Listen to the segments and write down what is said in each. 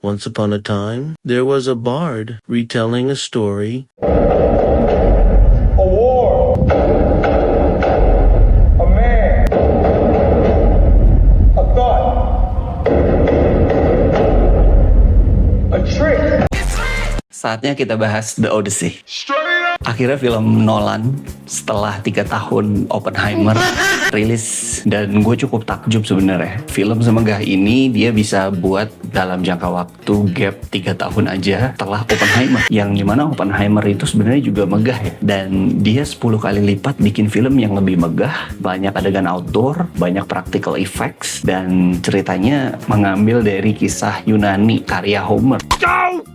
Once upon a time, there was a bard retelling a story. A war. A man. A thought. A trick. Saatnya kita bahas The Odyssey. Straight up. Akhirnya film Nolan setelah 3 tahun Oppenheimer rilis, dan gue cukup takjub sebenarnya. Film semegah ini dia bisa buat dalam jangka waktu gap 3 tahun aja setelah Oppenheimer, yang dimana Oppenheimer itu sebenarnya juga megah ya, dan dia 10 kali lipat bikin film yang lebih megah, banyak adegan outdoor, banyak practical effects, dan ceritanya mengambil dari kisah Yunani karya Homer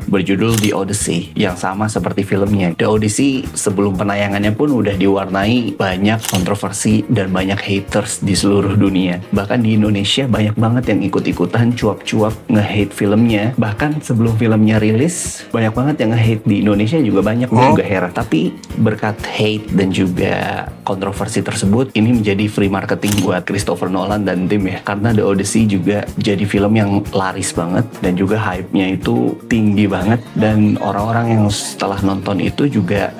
berjudul The Odyssey, yang sama seperti filmnya. The Odyssey sebelum penayangannya pun udah diwarnai banyak kontroversi dan banyak haters di seluruh dunia. Bahkan di Indonesia banyak banget yang ikut-ikutan cuap-cuap nge-hate filmnya. Bahkan sebelum filmnya rilis, banyak banget yang nge-hate di Indonesia juga banyak. Gue juga heran. Tapi berkat hate dan juga kontroversi tersebut, ini menjadi free marketing buat Christopher Nolan dan tim ya. Karena The Odyssey juga jadi film yang laris banget, dan juga hype-nya itu tinggi banget. Dan orang-orang yang setelah nonton itu juga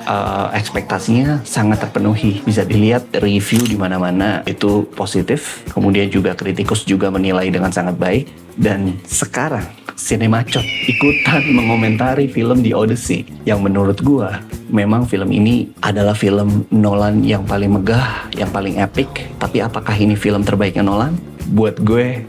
ekspektasinya sangat terpenuhi. Bisa dilihat review di mana-mana itu positif. Kemudian juga kritikus juga menilai dengan sangat baik. Dan sekarang Cinemachot ikutan mengomentari film The Odyssey, yang menurut gua memang film ini adalah film Nolan yang paling megah, yang paling epic. Tapi apakah ini film terbaiknya Nolan? Buat gue,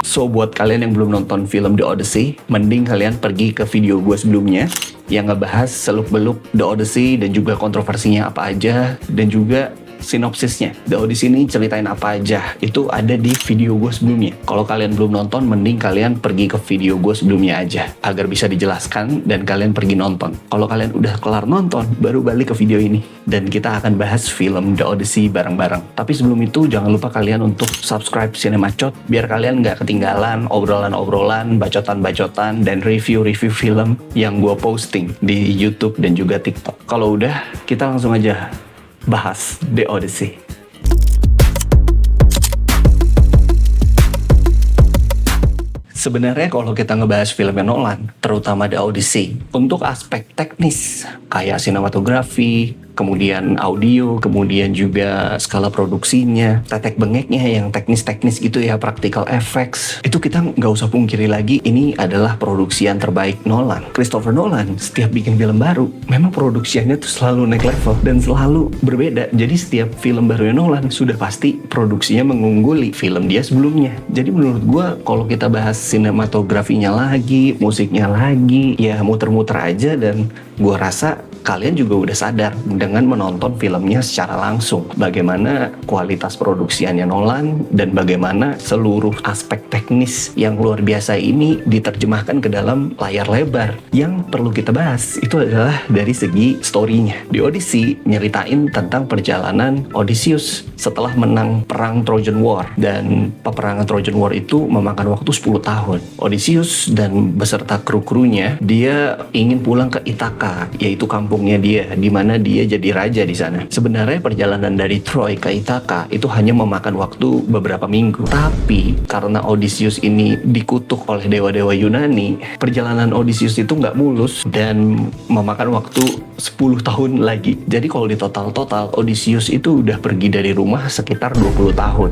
so buat kalian yang belum nonton film The Odyssey, mending kalian pergi ke video gue sebelumnya yang ngebahas seluk-beluk The Odyssey dan juga kontroversinya apa aja, dan juga sinopsisnya. The Odyssey ini ceritain apa aja, itu ada di video gue sebelumnya. Kalau kalian belum nonton, mending kalian pergi ke video gue sebelumnya aja agar bisa dijelaskan dan kalian pergi nonton. Kalau kalian udah kelar nonton, baru balik ke video ini dan kita akan bahas film The Odyssey bareng-bareng. Tapi sebelum itu, jangan lupa kalian untuk subscribe Cinemachot biar kalian nggak ketinggalan obrolan-obrolan, bacotan-bacotan, dan review-review film yang gue posting di YouTube dan juga TikTok. Kalau udah, kita langsung aja bahas The Odyssey. Sebenarnya kalau kita ngebahas filmnya Nolan, terutama The Odyssey, untuk aspek teknis kayak sinematografi, kemudian audio, kemudian juga skala produksinya, tetek bengeknya yang teknis-teknis gitu ya, practical effects, itu kita nggak usah pungkiri lagi, ini adalah produksian terbaik Nolan. Christopher Nolan setiap bikin film baru, memang produksiannya tuh selalu naik level dan selalu berbeda. Jadi setiap film barunya Nolan sudah pasti produksinya mengungguli film dia sebelumnya. Jadi menurut gue, kalau kita bahas sinematografinya lagi, musiknya lagi, ya muter-muter aja, dan gue rasa kalian juga udah sadar dengan menonton filmnya secara langsung bagaimana kualitas produksiannya Nolan dan bagaimana seluruh aspek teknis yang luar biasa ini diterjemahkan ke dalam layar lebar. Yang perlu kita bahas itu adalah dari segi story-nya. The Odyssey nyeritain tentang perjalanan Odysseus setelah menang perang Trojan War, dan peperangan Trojan War itu memakan waktu 10 tahun. Odysseus dan beserta kru-krunya dia ingin pulang ke Ithaka, yaitu kampungnya dia, di mana dia jadi raja di sana. Sebenarnya perjalanan dari Troy ke Ithaka itu hanya memakan waktu beberapa minggu. Tapi karena Odysseus ini dikutuk oleh dewa-dewa Yunani, perjalanan Odysseus itu nggak mulus dan memakan waktu 10 tahun lagi. Jadi kalau di total Odysseus itu udah pergi dari rumah sekitar 20 tahun.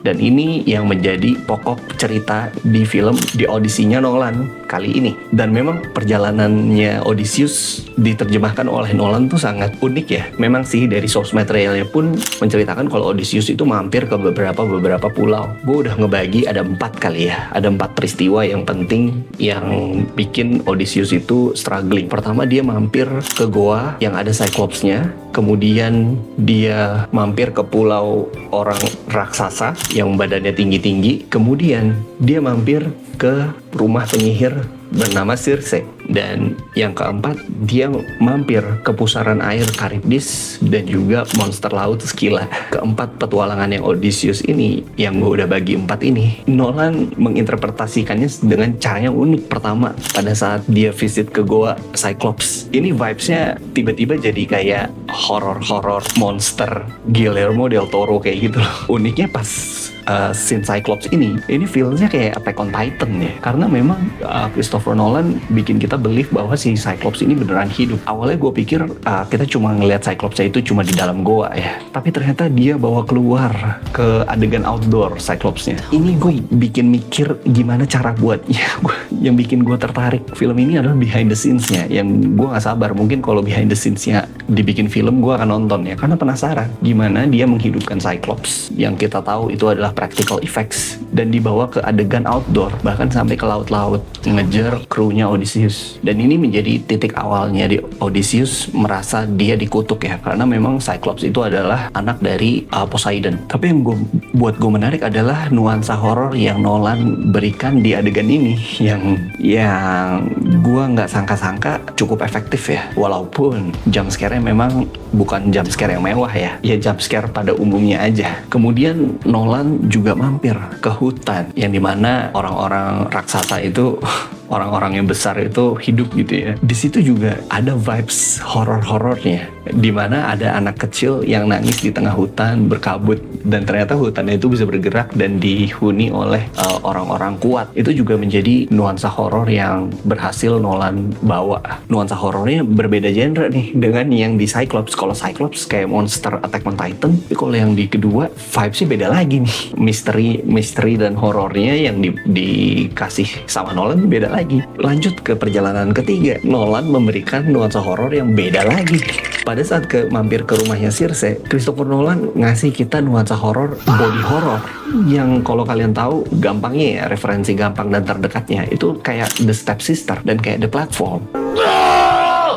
Dan ini yang menjadi pokok cerita di film The Odyssey-nya Nolan kali ini. Dan memang perjalanannya Odysseus diterjemahkan oleh Nolan tuh sangat unik ya. Memang sih dari source materialnya pun menceritakan kalau Odysseus itu mampir ke beberapa pulau. Gue udah ngebagi ada 4 kali ya. Ada 4 peristiwa yang penting yang bikin Odysseus itu struggling. Pertama, dia mampir ke goa yang ada Cyclops-nya. Kemudian dia mampir ke pulau orang raksasa yang badannya tinggi-tinggi. Kemudian dia mampir ke rumah penyihir bernama Circe. Dan yang keempat, dia mampir ke pusaran air Charybdis dan juga monster laut Scylla. Keempat petualangan yang Odysseus ini, yang gue udah bagi 4 ini, Nolan menginterpretasikannya dengan cara yang unik. Pertama, pada saat dia visit ke goa Cyclops, ini vibes-nya tiba-tiba jadi kayak horor monster Guillermo del Toro kayak gitu loh. Uniknya pas scene Cyclops ini feelsnya kayak Attack on Titan ya, karena memang Christopher Nolan bikin kita believe bahwa si Cyclops ini beneran hidup. Awalnya gue pikir kita cuma ngelihat Cyclopsnya itu cuma di dalam goa ya, tapi ternyata dia bawa keluar ke adegan outdoor Cyclopsnya. Ini gue bikin mikir gimana cara buatnya. Yang bikin gue tertarik film ini adalah behind the scenes-nya, yang gue gak sabar. Mungkin kalau behind the scenes-nya dibikin film, gue akan nonton ya, karena penasaran gimana dia menghidupkan Cyclops yang kita tahu itu adalah practical effects dan dibawa ke adegan outdoor, bahkan sampai ke laut-laut ngejar krunya Odysseus. Dan ini menjadi titik awalnya di Odysseus merasa dia dikutuk ya, karena memang Cyclops itu adalah anak dari Poseidon. Tapi yang buat gue menarik adalah nuansa horor yang Nolan berikan di adegan ini, yang gue nggak sangka-sangka cukup efektif ya. Walaupun jump scare-nya memang bukan jump scare yang mewah ya jump scare pada umumnya aja. Kemudian Nolan juga mampir ke hutan yang dimana orang-orang raksasa itu orang-orang yang besar itu hidup gitu ya. Di situ juga ada vibes horor-horornya, dimana ada anak kecil yang nangis di tengah hutan berkabut, dan ternyata hutannya itu bisa bergerak dan dihuni oleh orang-orang kuat. Itu juga menjadi nuansa horor yang berhasil Nolan bawa. Nuansa horornya berbeda genre nih dengan yang di Cyclops. Kalau Cyclops kayak monster Attack on Titan, tapi kalau yang di kedua vibesnya beda lagi nih. Misteri dan horornya yang dikasih sama Nolan beda lagi. Lanjut ke perjalanan ketiga, Nolan memberikan nuansa horor yang beda lagi. Pada saat mampir ke rumahnya Circe, Christopher Nolan ngasih kita nuansa horor, body horror, yang kalau kalian tahu gampangnya ya, referensi gampang dan terdekatnya itu kayak The Stepsister dan kayak The Platform.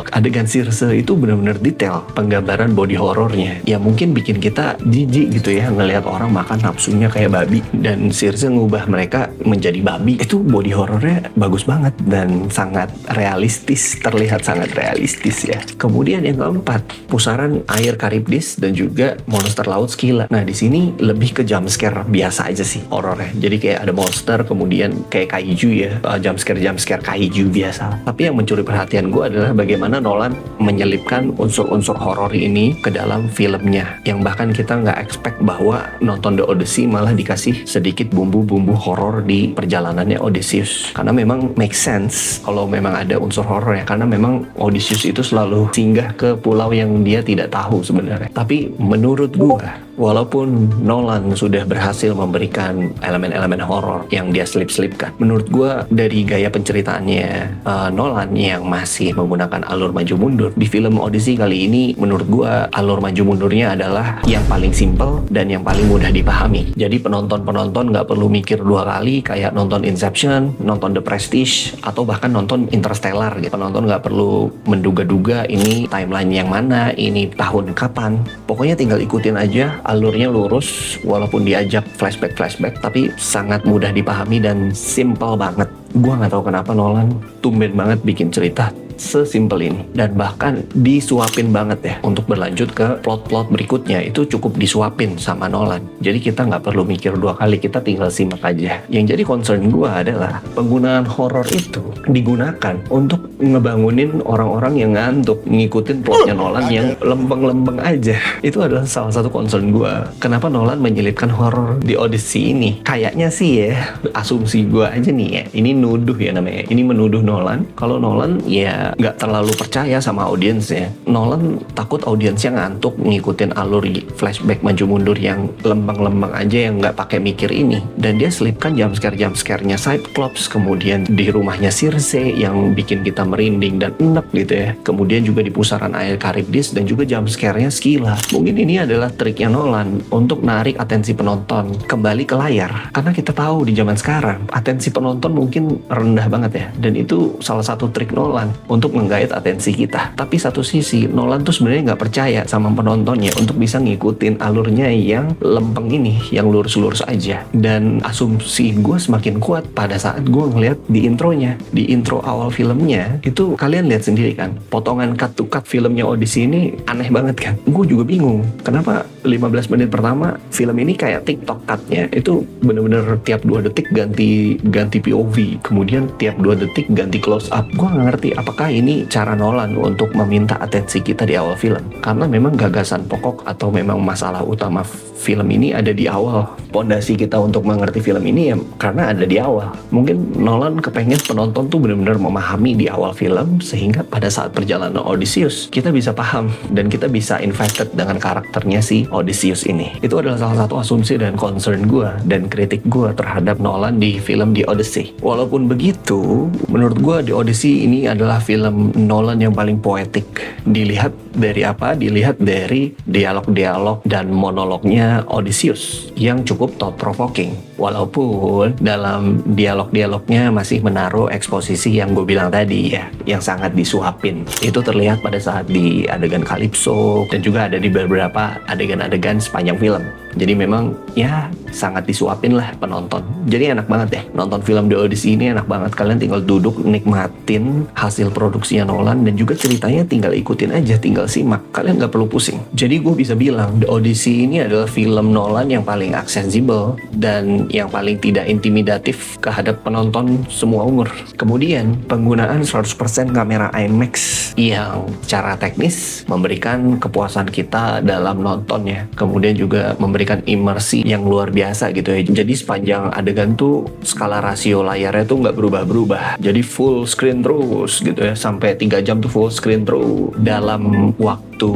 Adegan Circe itu benar-benar detail penggambaran body horornya, ya mungkin bikin kita jijik gitu ya ngelihat orang makan nafsunya kayak babi, dan Circe ngubah mereka menjadi babi. Itu body horornya bagus banget dan sangat realistis, terlihat sangat realistis ya. Kemudian yang keempat, pusaran air Charybdis dan juga monster laut Scylla. Nah di sini lebih ke jump scare biasa aja sih horornya, jadi kayak ada monster, kemudian kayak kaiju ya, jump scare kaiju biasa. Tapi yang mencuri perhatian gue adalah bagaimana Nolan menyelipkan unsur-unsur horor ini ke dalam filmnya, yang bahkan kita nggak expect bahwa nonton The Odyssey malah dikasih sedikit bumbu-bumbu horor di perjalanannya Odysseus. Karena memang make sense kalau memang ada unsur horor ya, karena memang Odysseus itu selalu singgah ke pulau yang dia tidak tahu sebenarnya. Tapi menurut gua, walaupun Nolan sudah berhasil memberikan elemen-elemen horor yang dia selip-selipkan, menurut gua dari gaya penceritaannya Nolan yang masih menggunakan alur maju mundur, di film Odyssey kali ini menurut gua alur maju mundurnya adalah yang paling simple dan yang paling mudah dipahami. Jadi penonton nggak perlu mikir dua kali kayak nonton Inception, nonton The Prestige, atau bahkan nonton Interstellar gitu. Penonton nggak perlu menduga-duga ini timeline yang mana, ini tahun kapan. Pokoknya tinggal ikutin aja, alurnya lurus walaupun diajak flashback, tapi sangat mudah dipahami dan simple banget. Gua nggak tahu kenapa Nolan tumben banget bikin cerita sesimpel ini, dan bahkan disuapin banget ya untuk berlanjut ke plot-plot berikutnya. Itu cukup disuapin sama Nolan, jadi kita nggak perlu mikir dua kali, kita tinggal simak aja. Yang jadi concern gue adalah penggunaan horor itu digunakan untuk ngebangunin orang-orang yang ngantuk ngikutin plotnya Nolan yang lempeng-lempeng aja. Itu adalah salah satu concern gue, kenapa Nolan menyelipkan horor di Odyssey ini. Kayaknya sih ya, asumsi gue aja nih ya, ini nuduh ya namanya, ini menuduh Nolan kalau Nolan ya nggak terlalu percaya sama audiensnya. Nolan takut audiensnya ngantuk ngikutin alur flashback maju mundur yang lempeng-lempeng aja, yang nggak pakai mikir ini. Dan dia selipkan jump scare-nya Cyclops, kemudian di rumahnya Circe yang bikin kita merinding dan enek gitu ya. Kemudian juga di pusaran air Charybdis dan juga jump scare-nya Scylla. Mungkin ini adalah triknya Nolan untuk narik atensi penonton kembali ke layar. Karena kita tahu di zaman sekarang atensi penonton mungkin rendah banget ya. Dan itu salah satu trik Nolan untuk menggait atensi kita. Tapi satu sisi Nolan tuh sebenarnya nggak percaya sama penontonnya untuk bisa ngikutin alurnya yang lempeng ini, yang lurus-lurus aja. Dan asumsi gue semakin kuat pada saat gue ngeliat di intronya, di intro awal filmnya itu kalian lihat sendiri kan, potongan cut to cut filmnya Odyssey ini aneh banget kan. Gue juga bingung kenapa 15 menit pertama film ini kayak TikTok cutnya itu bener-bener tiap 2 detik ganti POV, kemudian tiap 2 detik ganti close up. Gue nggak ngerti apakah apakah ini cara Nolan untuk meminta atensi kita di awal film? Karena memang gagasan pokok atau memang masalah utama film ini ada di awal. Pondasi kita untuk mengerti film ini ya karena ada di awal. Mungkin Nolan kepengen penonton tuh benar-benar memahami di awal film, sehingga pada saat perjalanan Odysseus kita bisa paham dan kita bisa invested dengan karakternya si Odysseus ini. Itu adalah salah satu asumsi dan concern gue dan kritik gue terhadap Nolan di film The Odyssey. Walaupun begitu, menurut gue The Odyssey ini adalah film Nolan yang paling poetik. Dilihat dari apa? Dilihat dari dialog-dialog dan monolognya Odysseus yang cukup thought-provoking. Walaupun dalam dialog-dialognya masih menaruh eksposisi yang gue bilang tadi ya, yang sangat disuapin. Itu terlihat pada saat di adegan Calypso dan juga ada di beberapa adegan-adegan sepanjang film. Jadi memang ya sangat disuapin lah penonton. Jadi enak banget deh nonton film The Odyssey ini, enak banget. Kalian tinggal duduk nikmatin hasil produksinya Nolan dan juga ceritanya tinggal ikutin aja, tinggal simak. Kalian nggak perlu pusing. Jadi gue bisa bilang The Odyssey ini adalah film Nolan yang paling aksesibel dan yang paling tidak intimidatif kehadap penonton semua umur. Kemudian penggunaan 100% kamera IMAX yang secara teknis memberikan kepuasan kita dalam nontonnya. Kemudian juga memberikan imersi yang luar biasa gitu ya. Jadi sepanjang adegan tuh skala rasio layarnya tuh nggak berubah-berubah. Jadi full screen terus gitu ya. Sampai 3 jam tuh full screen terus. Dalam waktu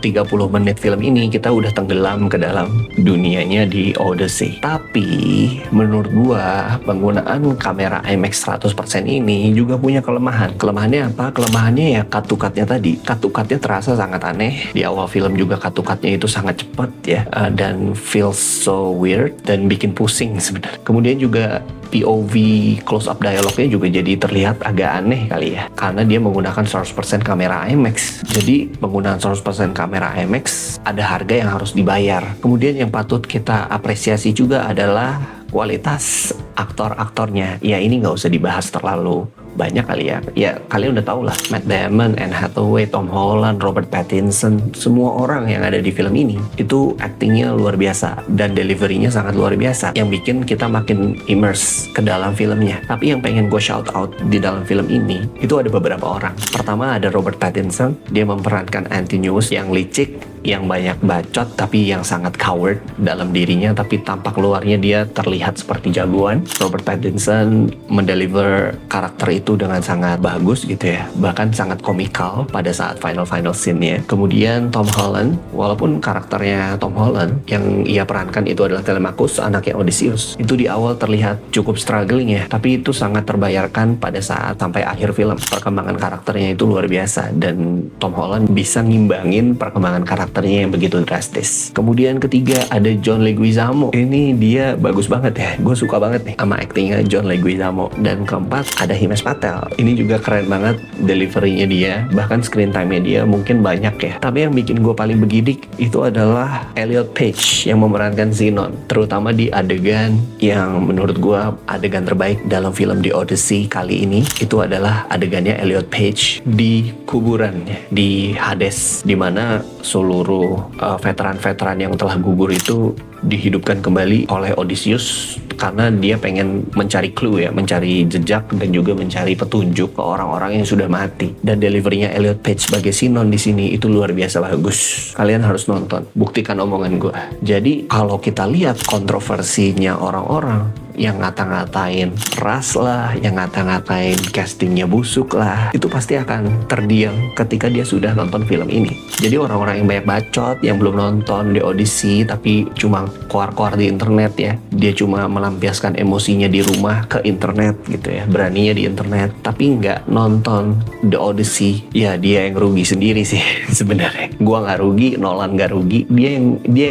30 menit film ini kita udah tenggelam ke dalam dunianya di Odyssey. Tapi menurut gua penggunaan kamera IMAX 100% ini juga punya kelemahan. Kelemahannya apa? Kelemahannya ya cut-to-cutnya tadi. Cut-to-cutnya terasa sangat aneh. Di awal film juga cut-to-cutnya itu sangat cepat ya. Dan feels so weird dan bikin pusing sebenarnya. Kemudian juga POV close up dialognya juga jadi terlihat agak aneh kali ya, karena dia menggunakan 100% kamera IMAX. Jadi penggunaan 100% kamera IMAX ada harga yang harus dibayar. Kemudian yang patut kita apresiasi juga adalah kualitas aktor-aktornya. Ya ini nggak usah dibahas terlalu banyak kali ya. Ya kalian udah tau lah, Matt Damon, Anne Hathaway, Tom Holland, Robert Pattinson, semua orang yang ada di film ini itu actingnya luar biasa dan deliverynya sangat luar biasa, yang bikin kita makin immerse ke dalam filmnya. Tapi yang pengen gue shout out di dalam film ini itu ada beberapa orang. Pertama ada Robert Pattinson, dia memerankan Antonius yang licik, yang banyak bacot tapi yang sangat coward dalam dirinya, tapi tampak luarnya dia terlihat seperti jagoan. Robert Pattinson mendeliver karakter itu dengan sangat bagus gitu ya, bahkan sangat komikal pada saat final scene-nya. Kemudian Tom Holland, walaupun karakternya Tom Holland yang ia perankan itu adalah Telemachus, anaknya Odysseus, itu di awal terlihat cukup struggling ya, tapi itu sangat terbayarkan pada saat sampai akhir film. Perkembangan karakternya itu luar biasa dan Tom Holland bisa ngimbangin perkembangan karakternya yang begitu drastis. Kemudian ketiga ada John Leguizamo. Ini dia bagus banget ya, gue suka banget nih sama aktingnya John Leguizamo. Dan keempat ada Himesh Patel. Ini juga keren banget deliverynya dia, bahkan screen time-nya dia mungkin banyak ya. Tapi yang bikin gue paling begidik itu adalah Elliot Page yang memerankan Zenon, terutama di adegan yang menurut gue adegan terbaik dalam film The Odyssey kali ini. Itu adalah adegannya Elliot Page di kuburan ya, di Hades, dimana seluruh veteran-veteran yang telah gugur itu dihidupkan kembali oleh Odysseus karena dia pengen mencari clue ya, mencari jejak dan juga mencari petunjuk ke orang-orang yang sudah mati. Dan deliverynya Elliot Page sebagai Sinon di sini itu luar biasa bagus. Kalian harus nonton, buktikan omongan gue. Jadi kalau kita lihat kontroversinya orang-orang yang ngata-ngatain ras lah, yang ngata-ngatain castingnya busuk lah, itu pasti akan terdiam ketika dia sudah nonton film ini. Jadi orang-orang yang banyak bacot, yang belum nonton The Odyssey tapi cuma koar-koar di internet ya, dia cuma melampiaskan emosinya di rumah ke internet gitu ya, beraninya di internet, tapi nggak nonton The Odyssey, ya dia yang rugi sendiri sih sebenarnya. Gua nggak rugi, Nolan nggak rugi, dia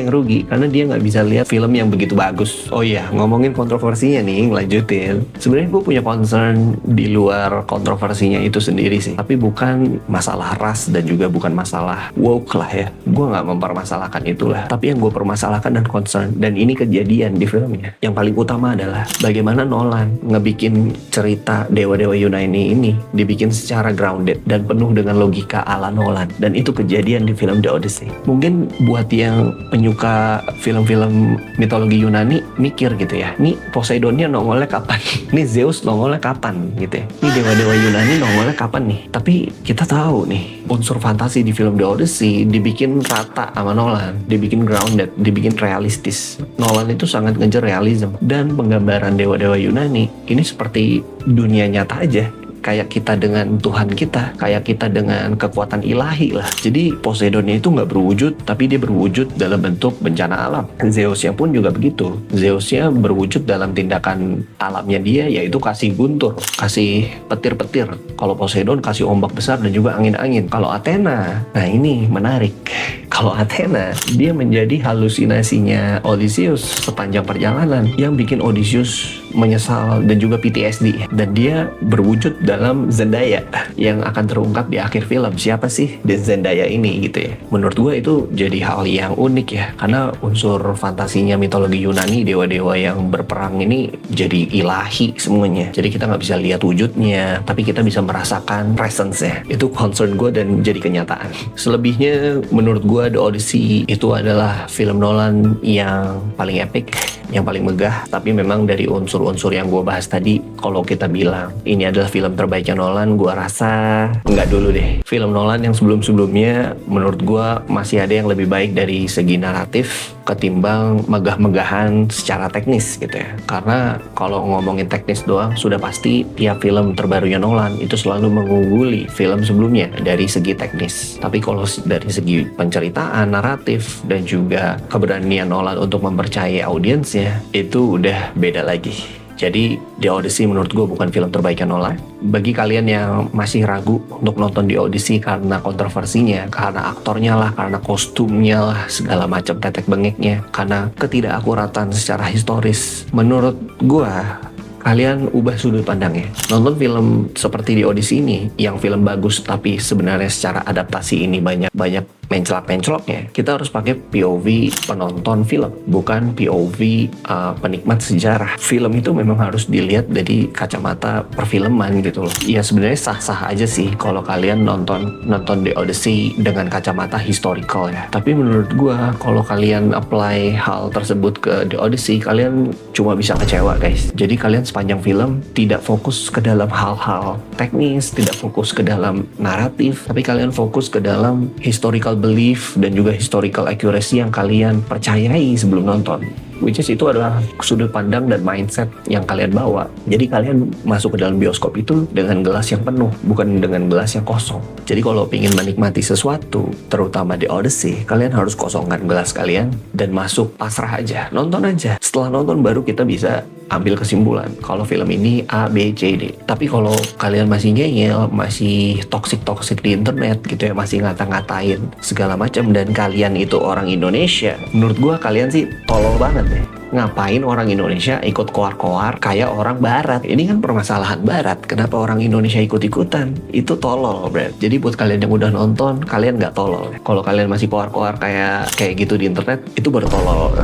yang rugi karena dia nggak bisa lihat film yang begitu bagus. Oh iya, ngomongin kontroversinya nih, ngelanjutin. Sebenarnya gue punya concern di luar kontroversinya itu sendiri sih, tapi bukan masalah ras dan juga bukan masalah woke lah ya. Gue nggak mempermasalahkan itulah, tapi yang gue permasalahkan dan concern, dan ini kejadian di filmnya, yang paling utama adalah bagaimana Nolan ngebikin cerita dewa-dewa Yunani ini dibikin secara grounded dan penuh dengan logika ala Nolan, dan itu kejadian di film The Odyssey. Mungkin buat yang penyuka film-film mitologi Yunani mikir gitu ya, nih Poseidonnya nongolnya kapan? Ini Zeus nongolnya kapan gitu ya? Ini dewa-dewa Yunani nongolnya kapan nih? Tapi kita tahu nih, unsur fantasi di film The Odyssey dibikin rata sama Nolan, dibikin grounded, dibikin realistis. Nolan itu sangat ngejar realism, dan penggambaran dewa-dewa Yunani ini seperti dunia nyata aja. Kayak kita dengan Tuhan kita, kayak kita dengan kekuatan ilahi lah. Jadi Poseidonnya itu nggak berwujud, tapi dia berwujud dalam bentuk bencana alam. Zeusnya pun juga begitu. Zeusnya berwujud dalam tindakan alamnya dia, yaitu kasih guntur, kasih petir-petir. Kalau Poseidon kasih ombak besar dan juga angin-angin. Kalau Athena, nah ini menarik. Kalau Athena, dia menjadi halusinasinya Odysseus sepanjang perjalanan, yang bikin Odysseus menyesal dan juga PTSD. Dan dia berwujud dalam Zendaya yang akan terungkap di akhir film. Siapa sih di Zendaya ini gitu ya. Menurut gue itu jadi hal yang unik ya, karena unsur fantasinya mitologi Yunani, dewa-dewa yang berperang ini jadi ilahi semuanya. Jadi kita nggak bisa lihat wujudnya, tapi kita bisa merasakan presence-nya. Itu concern gue dan jadi kenyataan. Selebihnya menurut gue The Odyssey itu adalah film Nolan yang paling epic, yang paling megah. Tapi memang dari unsur-unsur yang gue bahas tadi, kalau kita bilang ini adalah film terbaiknya Nolan, gue rasa nggak dulu deh. Film Nolan yang sebelum-sebelumnya menurut gue masih ada yang lebih baik dari segi naratif ketimbang megah-megahan secara teknis gitu ya. Karena kalau ngomongin teknis doang, sudah pasti tiap film terbarunya Nolan itu selalu mengungguli film sebelumnya dari segi teknis. Tapi kalau dari segi penceritaan, naratif, dan juga keberanian Nolan untuk mempercayai audiensnya, itu udah beda lagi. Jadi The Odyssey menurut gue bukan film terbaiknya Nolan. Bagi kalian yang masih ragu untuk nonton The Odyssey karena kontroversinya, karena aktornya lah, karena kostumnya lah, segala macam tetek bengeknya, karena ketidakakuratan secara historis, menurut gue kalian ubah sudut pandangnya. Nonton film seperti The Odyssey ini, yang film bagus tapi sebenarnya secara adaptasi ini banyak mencelak-menceloknya. Kita harus pakai POV penonton film, bukan POV penikmat sejarah. Film itu memang harus dilihat dari kacamata perfilman gitu loh. Ya sebenarnya sah-sah aja sih kalau kalian nonton The Odyssey dengan kacamata historical ya. Tapi menurut gua kalau kalian apply hal tersebut ke The Odyssey, kalian cuma bisa kecewa guys. Jadi kalian sepanjang film tidak fokus ke dalam hal-hal teknis, tidak fokus ke dalam naratif, tapi kalian fokus ke dalam historical belief dan juga historical accuracy yang kalian percayai sebelum nonton. Which is itu adalah sudut pandang dan mindset yang kalian bawa. Jadi kalian masuk ke dalam bioskop itu dengan gelas yang penuh, bukan dengan gelas yang kosong. Jadi kalau ingin menikmati sesuatu, terutama The Odyssey, kalian harus kosongkan gelas kalian dan masuk pasrah aja, nonton aja. Setelah nonton baru kita bisa ambil kesimpulan kalau film ini A, B, C, D. Tapi kalau kalian masih ngeyel, masih toxic di internet gitu ya, masih ngata-ngatain segala macam, dan kalian itu orang Indonesia, menurut gua kalian sih tolol banget deh. Ngapain orang Indonesia ikut koar-koar kayak orang Barat? Ini kan permasalahan Barat. Kenapa orang Indonesia ikut-ikutan? Itu tolol, bro. Jadi buat kalian yang udah nonton, kalian nggak tolol. Kalau kalian masih koar-koar kayak gitu di internet, itu baru tolol.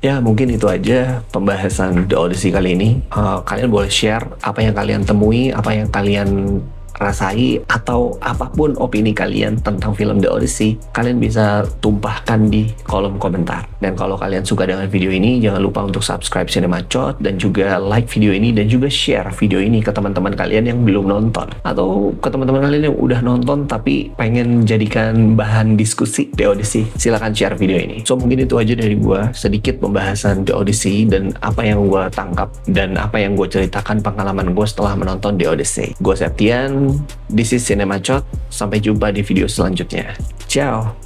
Ya mungkin itu aja pembahasan The Odyssey kali ini. Kalian boleh share apa yang kalian temui, apa yang kalian rasai, atau apapun opini kalian tentang film The Odyssey. Kalian bisa tumpahkan di kolom komentar. Dan kalau kalian suka dengan video ini, jangan lupa untuk subscribe Cinemacot dan juga like video ini dan juga share video ini ke teman-teman kalian yang belum nonton, atau ke teman-teman kalian yang udah nonton tapi pengen jadikan bahan diskusi The Odyssey. Silakan share video ini. So mungkin itu aja dari gua, sedikit pembahasan The Odyssey dan apa yang gua tangkap dan apa yang gua ceritakan pengalaman gua setelah menonton The Odyssey. Gua Septian, this is Cinemacot. Sampai jumpa di video selanjutnya. Ciao.